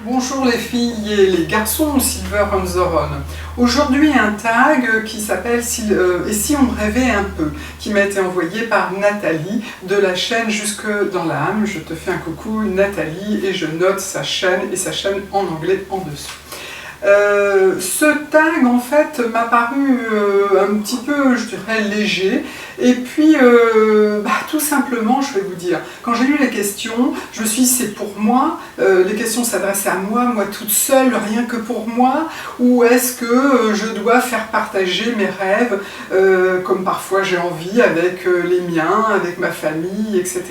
Bonjour les filles et les garçons, Silver on the Run. Aujourd'hui un tag qui s'appelle Et si on rêvait un peu, qui m'a été envoyé par Nathalie de la chaîne Jusque dans l'âme. Je te fais un coucou Nathalie et je note sa chaîne et sa chaîne en anglais en dessous. Ce tag en fait m'a paru un petit peu, je dirais, léger, et puis tout simplement, je vais vous dire, quand j'ai lu les questions, je me suis dit c'est pour moi, les questions s'adressaient à moi toute seule, rien que pour moi, ou est-ce que je dois faire partager mes rêves, comme parfois j'ai envie, avec les miens, avec ma famille, etc.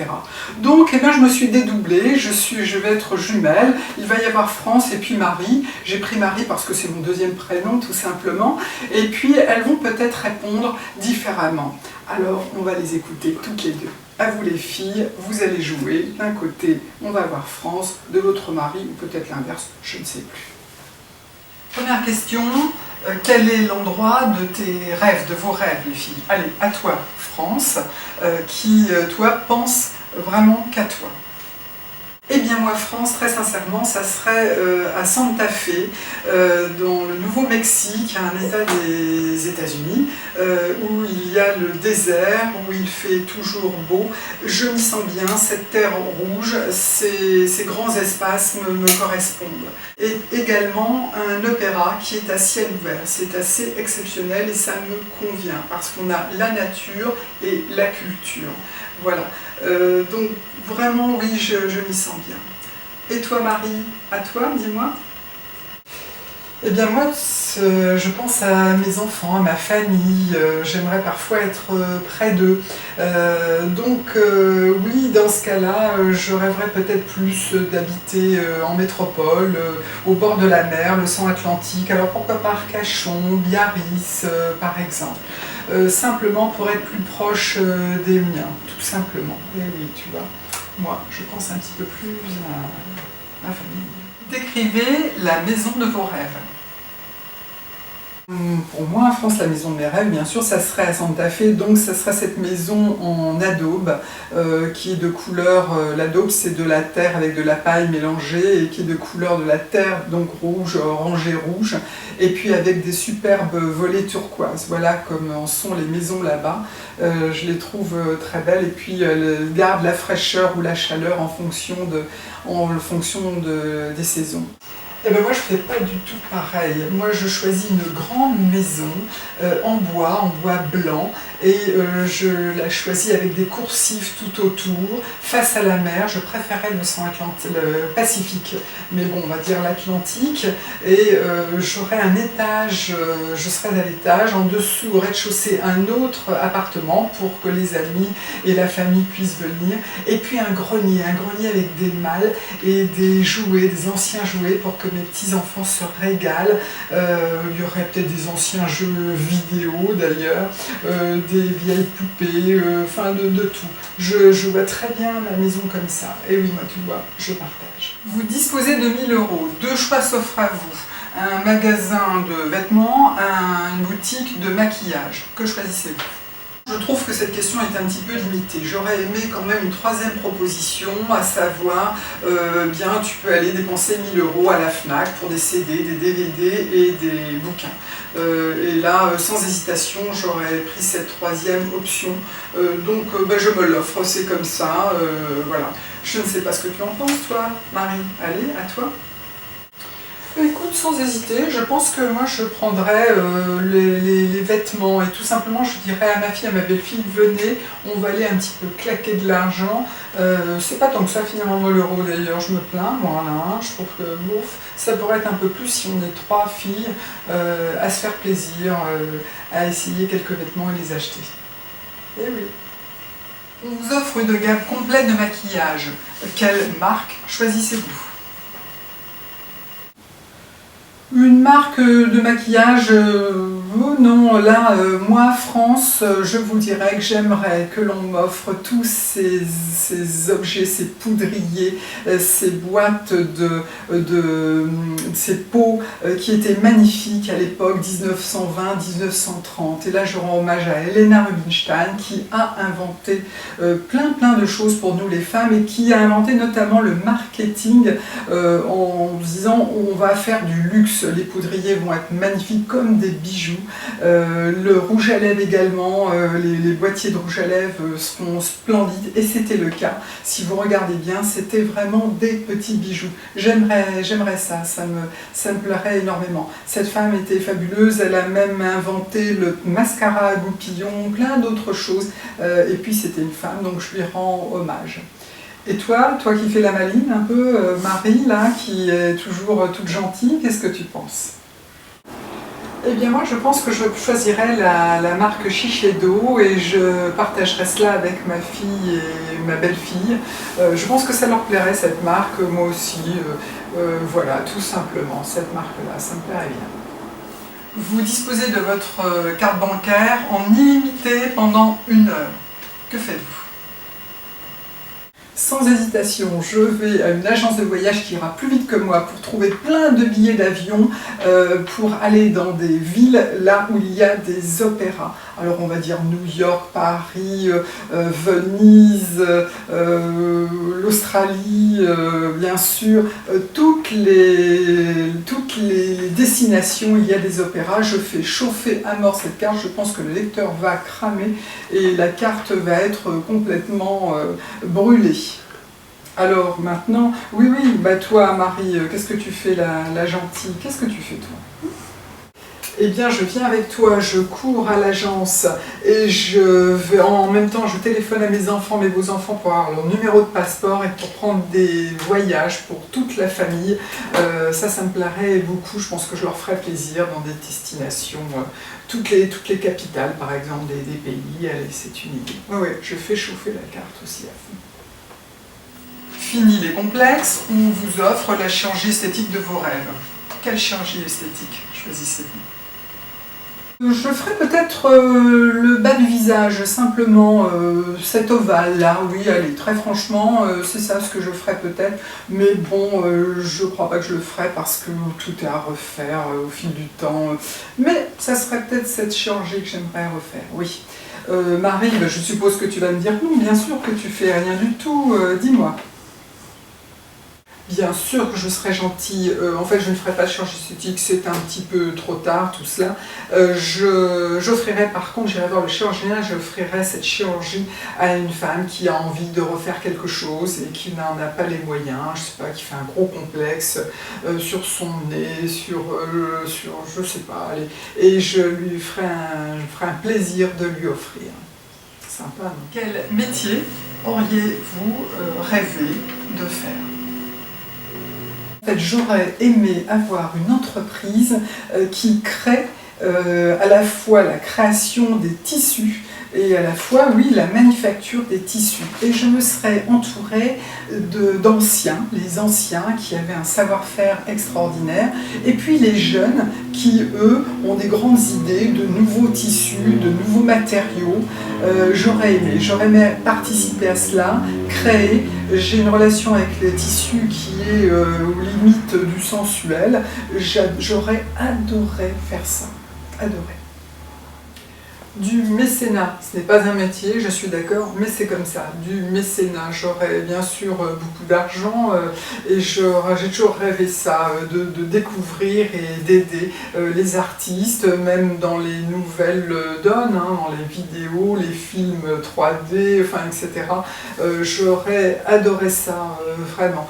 Donc eh bien, je me suis dédoublée, je vais être jumelle, il va y avoir France et puis Marie, j'ai pris Marie parce que c'est mon deuxième prénom tout simplement, et puis elles vont peut-être répondre différemment. Alors on va les écouter toutes les deux. À vous les filles, vous allez jouer. D'un côté on va voir France, de l'autre Marie, ou peut-être l'inverse, je ne sais plus. Première question, quel est l'endroit de tes rêves, de vos rêves les filles? Allez, à toi France, qui toi pense vraiment qu'à toi. Eh bien moi France, très sincèrement, ça serait à Santa Fe, dans le Nouveau-Mexique, un état des États-Unis, où il y a le désert, où il fait toujours beau. Je m'y sens bien, cette terre rouge, ces grands espaces me correspondent. Et également un opéra qui est à ciel ouvert, c'est assez exceptionnel et ça me convient, parce qu'on a la nature et la culture. Voilà, donc vraiment oui, je m'y sens bien. Et toi Marie, à toi, dis-moi. Eh bien moi, je pense à mes enfants, à ma famille, j'aimerais parfois être près d'eux. Oui, dans ce cas-là, je rêverais peut-être plus d'habiter en métropole, au bord de la mer, l'océan Atlantique, alors pourquoi pas Arcachon, Biarritz par exemple. Simplement pour être plus proche des miens, tout simplement. Et oui, tu vois, moi je pense un petit peu plus à ma famille. Décrivez la maison de vos rêves. Pour moi, France, la maison de mes rêves, bien sûr, ça serait à Santa Fe, donc ça serait cette maison en adobe, qui est de couleur, l'adobe c'est de la terre avec de la paille mélangée, et qui est de couleur de la terre, donc rouge, orangé rouge, et puis avec des superbes volets turquoises, voilà comme en sont les maisons là-bas, je les trouve très belles, et puis elles gardent la fraîcheur ou la chaleur en fonction des saisons. Et bien moi je fais pas du tout pareil, moi je choisis une grande maison en bois blanc, et je la choisis avec des coursives tout autour, face à la mer. Je préférais le Pacifique, mais bon on va dire l'Atlantique, et j'aurai un étage, je serai à l'étage, en dessous au rez-de-chaussée un autre appartement pour que les amis et la famille puissent venir, et puis un grenier avec des malles et des jouets, des anciens jouets pour que mes petits-enfants se régalent. Il y aurait peut-être des anciens jeux vidéo d'ailleurs, des vieilles poupées, enfin de tout. Je vois très bien ma maison comme ça. Et oui, moi tu vois, je partage. Vous disposez de 1 000 €. Deux choix s'offrent à vous. Un magasin de vêtements, une boutique de maquillage. Que choisissez-vous ? Je trouve que cette question est un petit peu limitée. J'aurais aimé quand même une troisième proposition, à savoir, bien tu peux aller dépenser 1 000 € à la Fnac pour des CD, des DVD et des bouquins. Et là, sans hésitation, j'aurais pris cette troisième option. Je me l'offre, c'est comme ça, voilà. Je ne sais pas ce que tu en penses, toi, Marie. Allez, à toi. Écoute, sans hésiter, je pense que moi je prendrais les vêtements, et tout simplement je dirais à ma fille, à ma belle-fille, venez, on va aller un petit peu claquer de l'argent. C'est pas tant que ça finalement 1 000 € d'ailleurs, je me plains, voilà, hein, je trouve que bouf, ça pourrait être un peu plus si on est 3 filles à se faire plaisir, à essayer quelques vêtements et les acheter. Et oui. On vous offre une gamme complète de maquillage. Quelle marque choisissez-vous ? Une marque de maquillage, Oh non, là, moi, France, je vous dirais que j'aimerais que l'on m'offre tous ces objets, ces poudriers, ces boîtes ces pots qui étaient magnifiques à l'époque 1920-1930. Et là, je rends hommage à Helena Rubinstein qui a inventé plein de choses pour nous les femmes et qui a inventé notamment le marketing en disant on va faire du luxe, les poudriers vont être magnifiques comme des bijoux. Le rouge à lèvres également, les boîtiers de rouge à lèvres seront splendides et c'était le cas. Si vous regardez bien, c'était vraiment des petits bijoux. J'aimerais ça, ça me plairait énormément. Cette femme était fabuleuse, elle a même inventé le mascara à goupillons, plein d'autres choses. Et puis c'était une femme, donc je lui rends hommage. Et toi qui fais la maline un peu, Marie, là, qui est toujours toute gentille, qu'est-ce que tu penses ? Eh bien moi je pense que je choisirais la marque Shiseido et je partagerai cela avec ma fille et ma belle-fille. Je pense que ça leur plairait cette marque, moi aussi. Voilà, tout simplement, cette marque-là, ça me plairait bien. Vous disposez de votre carte bancaire en illimité pendant 1 heure. Que faites-vous ? Sans hésitation, je vais à une agence de voyage qui ira plus vite que moi pour trouver plein de billets d'avion pour aller dans des villes là où il y a des opéras. Alors on va dire New York, Paris, Venise, l'Australie, bien sûr, toutes les destinations, il y a des opéras. Je fais chauffer à mort cette carte, je pense que le lecteur va cramer et la carte va être complètement brûlée. Alors maintenant, oui, bah toi Marie, qu'est-ce que tu fais la gentille? Qu'est-ce que tu fais toi? Eh bien, je viens avec toi, je cours à l'agence et en même temps, je téléphone à mes enfants, mes beaux-enfants pour avoir leur numéro de passeport et pour prendre des voyages pour toute la famille. Ça me plairait beaucoup, je pense que je leur ferai plaisir dans des destinations, toutes les capitales par exemple des pays, allez, c'est une idée. Oui, je fais chauffer la carte aussi à fond. Fini les complexes, on vous offre la chirurgie esthétique de vos rêves. Quelle chirurgie esthétique choisissez-vous? Je ferais peut-être le bas du visage, simplement cet ovale-là, oui, allez, très franchement, c'est ça ce que je ferais peut-être, mais bon, je crois pas que je le ferais parce que tout est à refaire au fil du temps, mais ça serait peut-être cette chirurgie que j'aimerais refaire, oui. Marie, je suppose que tu vas me dire non, bien sûr que tu fais rien du tout, dis-moi. Bien sûr que je serai gentille, en fait je ne ferai pas de chirurgie esthétique, c'est un petit peu trop tard tout cela. J'offrirai par contre, j'irai voir le chirurgien, j'offrirai cette chirurgie à une femme qui a envie de refaire quelque chose et qui n'en a pas les moyens, je sais pas, qui fait un gros complexe sur son nez, sur je sais pas, allez, et je lui ferai un plaisir de lui offrir. Sympa, non? Quel métier auriez-vous rêvé de faire? En fait, j'aurais aimé avoir une entreprise qui crée à la fois la création des tissus et à la fois, oui, la manufacture des tissus. Et je me serais entourée d'anciens, les anciens qui avaient un savoir-faire extraordinaire, et puis les jeunes qui, eux, ont des grandes idées de nouveaux tissus, de nouveaux matériaux. J'aurais aimé participer à cela, créer. J'ai une relation avec les tissus qui est aux limites du sensuel. J'aurais adoré faire ça. Adoré. Du mécénat, ce n'est pas un métier, je suis d'accord, mais c'est comme ça. Du mécénat, j'aurais bien sûr beaucoup d'argent et j'ai toujours rêvé ça, de découvrir et d'aider les artistes, même dans les nouvelles donnes, hein, dans les vidéos, les films 3D, enfin, etc. J'aurais adoré ça, vraiment.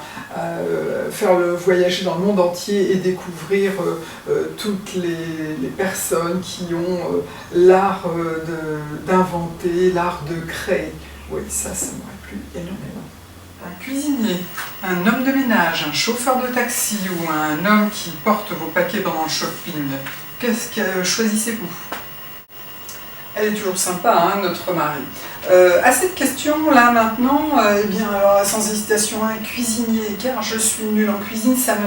Faire voyager dans le monde entier et découvrir toutes les personnes qui ont l'art d'inventer, l'art de créer. Oui, ça m'aurait plu énormément. Un cuisinier, un homme de ménage, un chauffeur de taxi ou un homme qui porte vos paquets pendant le shopping, qu'est-ce que choisissez-vous? Elle est toujours sympa, hein, notre Marie. À cette question-là maintenant, eh bien, alors, sans hésitation, un cuisinier, car je suis nulle en cuisine, ça ne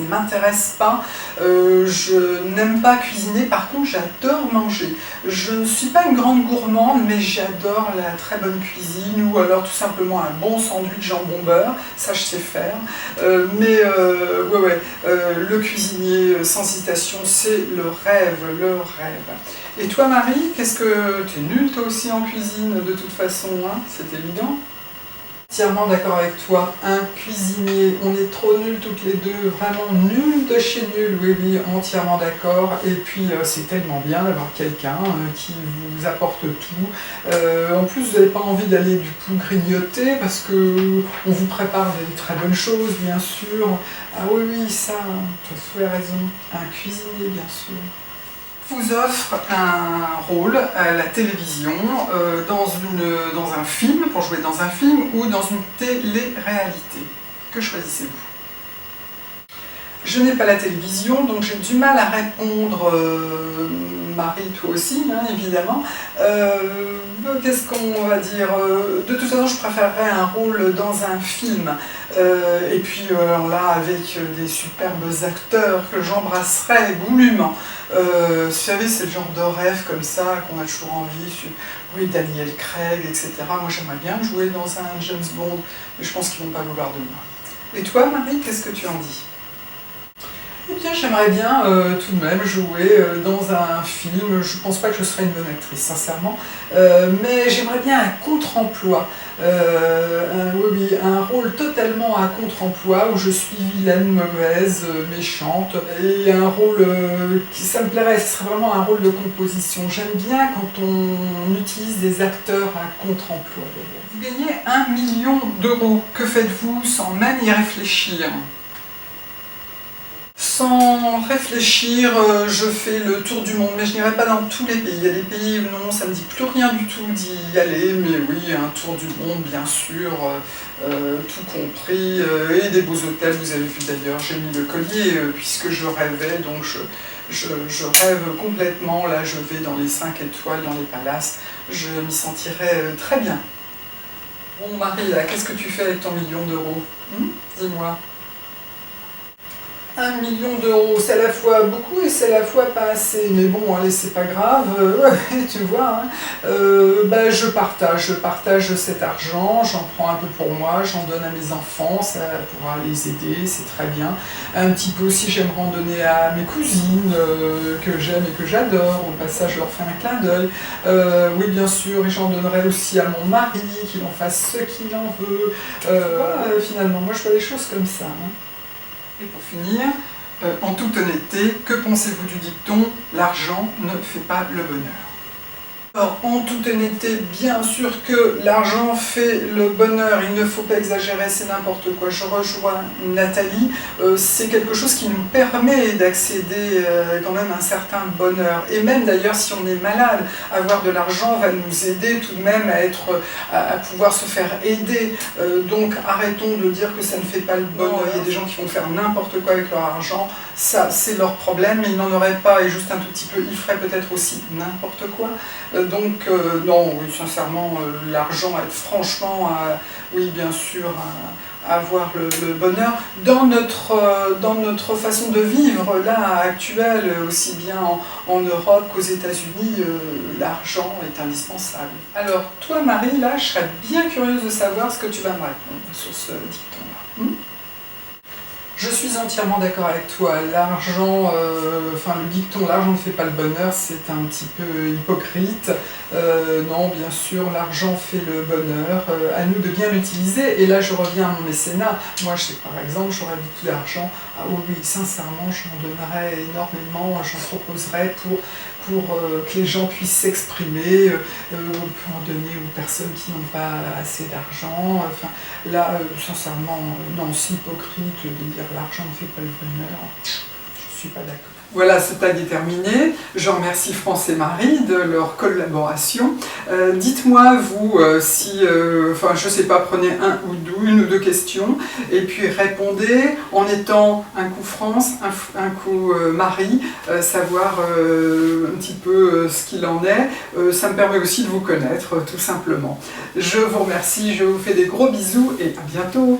m'intéresse pas. Je n'aime pas cuisiner, par contre j'adore manger. Je ne suis pas une grande gourmande, mais j'adore la très bonne cuisine, ou alors tout simplement un bon sandwich jambon-beurre, ça je sais faire. Le cuisinier, sans hésitation, c'est le rêve, le rêve. Et toi Marie, qu'est-ce que... tu es nulle toi aussi en cuisine de toute façon, hein, c'est évident. Entièrement d'accord avec toi, un cuisinier, on est trop nuls toutes les deux, vraiment nuls de chez nuls, oui oui, entièrement d'accord. Et puis c'est tellement bien d'avoir quelqu'un qui vous apporte tout. En plus vous n'avez pas envie d'aller du coup grignoter parce que on vous prépare des très bonnes choses bien sûr. Ah oui oui, ça, tu as raison, un cuisinier bien sûr. Vous offre un rôle à la télévision, dans un film, pour jouer dans un film ou dans une télé-réalité. Que choisissez-vous? Je n'ai pas la télévision, donc j'ai du mal à répondre, Marie, toi aussi, hein, évidemment. Qu'est-ce qu'on va dire? De toute façon, je préférerais un rôle dans un film. Et puis, alors là, avec des superbes acteurs que j'embrasserais goulûment. Vous savez, c'est le genre de rêve comme ça qu'on a toujours envie. Oui, Daniel Craig, etc. Moi, j'aimerais bien jouer dans un James Bond, mais je pense qu'ils ne vont pas vouloir de moi. Et toi, Marie, qu'est-ce que tu en dis? Eh bien, j'aimerais bien tout de même jouer dans un film. Je ne pense pas que je serais une bonne actrice, sincèrement, mais j'aimerais bien un contre-emploi. Un rôle totalement à contre-emploi où je suis vilaine, mauvaise, méchante, et un rôle ça me plairait, ce serait vraiment un rôle de composition. J'aime bien quand on utilise des acteurs à contre-emploi. Vous gagnez 1 million d'euros. Que faites-vous sans même y réfléchir? Sans réfléchir, je fais le tour du monde, mais je n'irai pas dans tous les pays. Il y a des pays où non, ça ne me dit plus rien du tout d'y aller, mais oui, un tour du monde, bien sûr, tout compris, et des beaux hôtels, vous avez vu d'ailleurs, j'ai mis le collier, puisque je rêvais, donc je rêve complètement, là je vais dans les 5 étoiles, dans les palaces, je m'y sentirais très bien. Bon Marie, là, qu'est-ce que tu fais avec ton million d'euros? Dis-moi. 1 million d'euros, c'est à la fois beaucoup et c'est à la fois pas assez, mais bon, allez, c'est pas grave, tu vois, hein. Je partage cet argent, j'en prends un peu pour moi, j'en donne à mes enfants, ça pourra les aider, c'est très bien. Un petit peu aussi, j'aimerais en donner à mes cousines, que j'aime et que j'adore, au passage, je leur fais un clin d'œil. Oui, bien sûr, et j'en donnerai aussi à mon mari, qu'il en fasse ce qu'il en veut. Finalement, moi je vois les choses comme ça, hein. Et pour finir, en toute honnêteté, que pensez-vous du dicton « l'argent ne fait pas le bonheur ». Alors, en toute honnêteté, bien sûr que l'argent fait le bonheur, il ne faut pas exagérer, c'est n'importe quoi. Je rejoins Nathalie, c'est quelque chose qui nous permet d'accéder quand même à un certain bonheur. Et même d'ailleurs, si on est malade, avoir de l'argent va nous aider tout de même à pouvoir se faire aider. Donc arrêtons de dire que ça ne fait pas le bonheur. Il y a des gens qui vont faire n'importe quoi avec leur argent, ça c'est leur problème, mais ils n'en auraient pas, et juste un tout petit peu, ils feraient peut-être aussi n'importe quoi. Donc non, oui, sincèrement, l'argent aide franchement à, oui bien sûr, à avoir le bonheur dans notre façon de vivre là actuelle, aussi bien en Europe qu'aux États-Unis, l'argent est indispensable. Alors toi Marie, là je serais bien curieuse de savoir ce que tu vas me répondre sur ce dicton-là. Je suis entièrement d'accord avec toi, l'argent, le dicton « l'argent ne fait pas le bonheur », c'est un petit peu hypocrite. Non, bien sûr, l'argent fait le bonheur, à nous de bien l'utiliser. Et là, je reviens à mon mécénat. Moi, je sais, par exemple, j'aurais beaucoup d'argent. Ah oui, sincèrement, j'en donnerais énormément, j'en proposerais pour que les gens puissent s'exprimer. On peut en donner aux personnes qui n'ont pas assez d'argent. Enfin, là, sincèrement, non, c'est hypocrite de dire l'argent ne fait pas le bonheur. Je ne suis pas d'accord. Voilà, ce tag est terminé. Je remercie France et Marie de leur collaboration. Dites-moi, vous, si, enfin, je sais pas, prenez une ou deux questions et puis répondez en étant un coup France, un coup Marie, savoir un petit peu ce qu'il en est. Ça me permet aussi de vous connaître, tout simplement. Je vous remercie, je vous fais des gros bisous et à bientôt.